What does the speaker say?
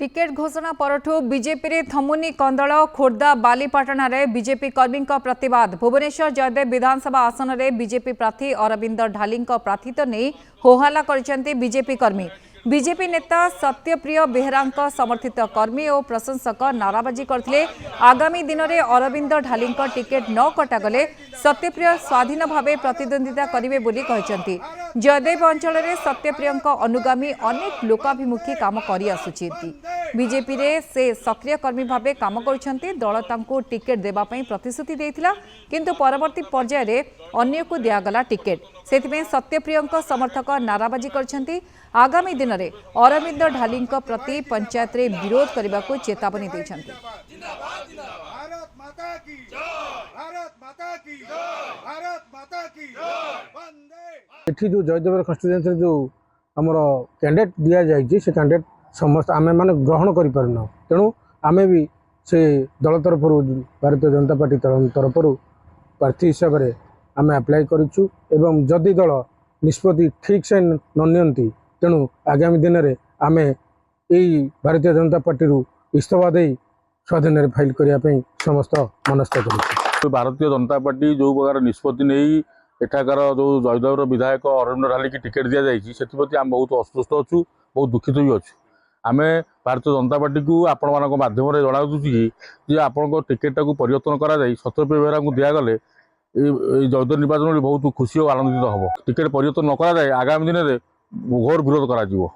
Ticket घोषणा परठू BJP रे थमुनी कंदल खोर्धा बालीपाटना रे बीजेपी कर्मी प्रतिवाद भुवनेश्वर जयदेव विधानसभा आसन में बीजेपी प्रार्थी अरविंद ढाली प्रार्थित नहीं होहल्ला कर बीजेपी कर्मी बीजेपी नेता सत्यप्रिय बेहरा समर्थित कर्मी और प्रशंसक नाराबाजी करते आगामी दिन में अरविंद ढाली टिकेट न कटागले सत्यप्रिय स्वाधीन भाव प्रतिद्वंदिता करेंगे बोली कहते जयदेव अंचल में सत्यप्रिय अनुगामी अनेक लोकाभिमुखी काम कर बीजेपी रे से सक्रिय कर्मी भाव काम कर दल तांको टिकेट देवाई प्रतिश्रुति देता किंतु परवर्ती पर्यायर अन्य को दिगला टिकेट से सत्यप्रिय समर्थक नाराबाजी कर आगामी दिन में अरविंद ढाली प्रति पंचायत रे विरोध करने को चेतावनी देते। जो जयदेव कन्स्टिट्यूएंसी जो आमर कैंडिडेट दि जाए से कैंडिडेट समस्त आमे माने ग्रहण करि परना तेणु आमे भी से दल तरफ भारतीय जनता पार्टी तरफ प्रार्थी हिसाब से आमे अप्लाई करूँ एवं जदि दल निष्पत्ति ठीक से न नियंती तेणु आगामी दिन में आमे यही भारतीय जनता पार्टी इस्तफा दे स्वाधीन फाइल करने समस्त मनस्थ कर भारतीय जनता पार्टी जो प्रकार निष्पत्ति नहीं एठाकार जो जयदेवर विधायक अरविंद ढाली की टिकेट दि जाए से आम बहुत असंतुष्ट अच्छु बहुत दुखित भी अच्छु आम भारतीय जनता पार्टी को आपण मान मध्यम जनाऊँ कि आपण टिकेटा को परिवर्तन कर सत्यप्रिय बेहरा को दिगले जयदेव निर्वाचन बहुत खुशी और आनंदित हम टिकेट परिवर्तन न कराए आगामी दिन में घोर विरोध करा